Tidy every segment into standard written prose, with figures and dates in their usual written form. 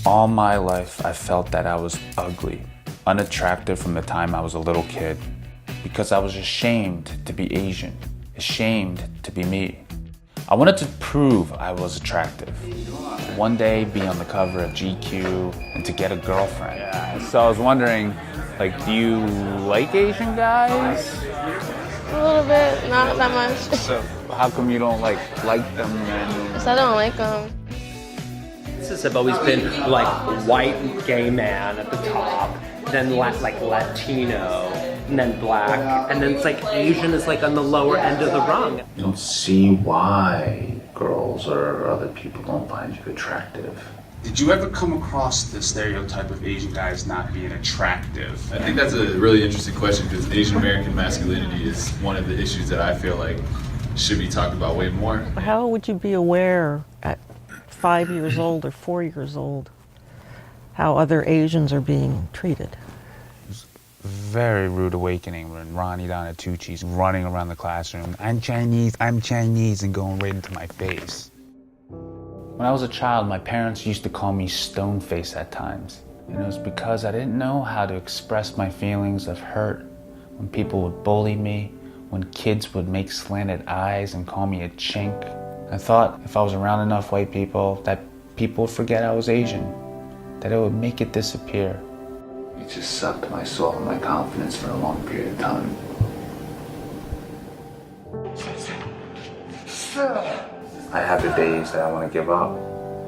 All my life, I felt that I was ugly, unattractive from the time I was a little kid, because I was ashamed to be Asian, ashamed to be me. I wanted to prove I was attractive. One day, be on the cover of GQ and to get a girlfriend. Yeah, so I was wondering, like, do you like Asian guys? A little bit, not that much. So how come you don't like them then? Because I don't like them. Have always been like white gay man at the top, then like Latino, and then black, and then it's like Asian is like on the lower end of the rung. You don't see why girls or other people don't find you attractive. Did you ever come across the stereotype of Asian guys not being attractive? I think that's a really interesting question because Asian American masculinity is one of the issues that I feel like should be talked about way more. How would you be aware at 5 years old or 4 years old how other Asians are being treated? It was a very rude awakening when Ronnie Donatucci's running around the classroom, I'm Chinese, and going right into my face. When I was a child, my parents used to call me stone face at times. And it was because I didn't know how to express my feelings of hurt, when people would bully me, when kids would make slanted eyes and call me a chink. I thought if I was around enough white people, that people would forget I was Asian, that it would make it disappear. It just sucked my soul and my confidence for a long period of time. I have the days that I want to give up.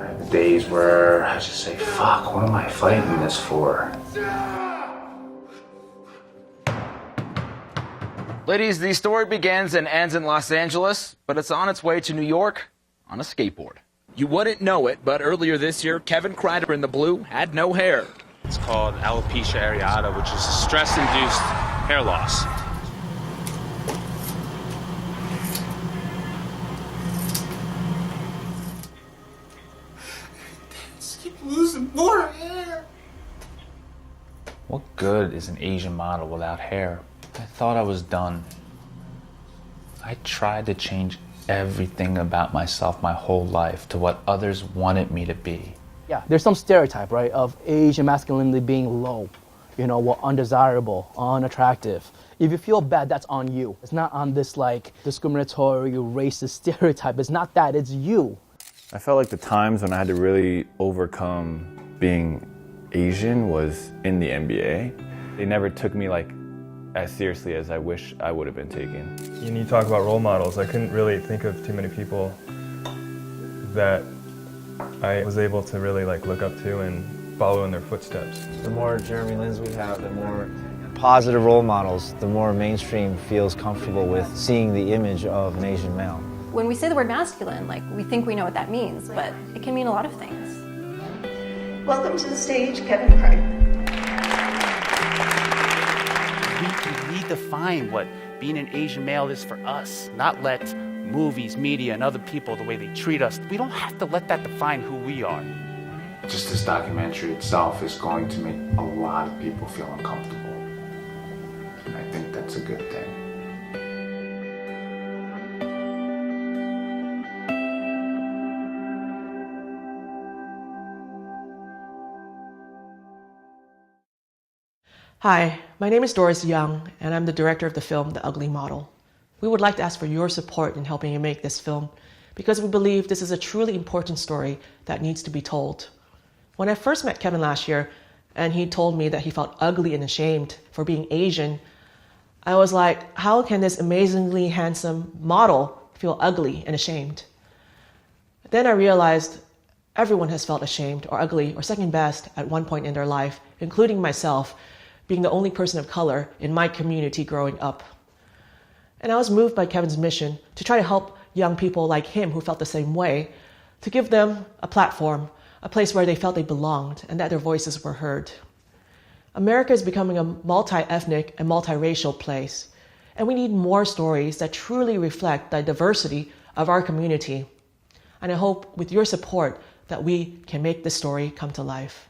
I have the days where I just say, fuck, what am I fighting this for? Ladies, the story begins and ends in Los Angeles, but it's on its way to New York on a skateboard. You wouldn't know it, but earlier this year, Kevin Kreider in the blue had no hair. It's called alopecia areata, which is stress-induced hair loss. Keep losing more hair. What good is an Asian model without hair? I thought I was done. I tried to change everything about myself my whole life to what others wanted me to be. Yeah, there's some stereotype, right, of Asian masculinity being low, well, undesirable, unattractive. If you feel bad, that's on you. It's not on this, like, discriminatory, racist stereotype. It's not that, it's you. I felt like the times when I had to really overcome being Asian was in the NBA. They never took me, like, as seriously as I wish I would have been taken. And you talk about role models. I couldn't really think of too many people that I was able to really look up to and follow in their footsteps. The more Jeremy Lins we have, the more positive role models, the more mainstream feels comfortable with seeing the image of an Asian male. When we say the word masculine, we think we know what that means, but it can mean a lot of things. Welcome to the stage, Kevin Kreider. We redefine what being an Asian male is for us, not let movies, media, and other people, the way they treat us, we don't have to let that define who we are. Just this documentary itself is going to make a lot of people feel uncomfortable. And I think that's a good thing. Hi, my name is Doris Young, and I'm the director of the film The Ugly Model. We would like to ask for your support in helping you make this film, because we believe this is a truly important story that needs to be told. When I first met Kevin last year, and he told me that he felt ugly and ashamed for being Asian, I was like, how can this amazingly handsome model feel ugly and ashamed? Then I realized everyone has felt ashamed or ugly or second best at one point in their life, including myself, being the only person of color in my community growing up. And I was moved by Kevin's mission to try to help young people like him who felt the same way, to give them a platform, a place where they felt they belonged and that their voices were heard. America is becoming a multi-ethnic and multiracial place, and we need more stories that truly reflect the diversity of our community. And I hope with your support that we can make this story come to life.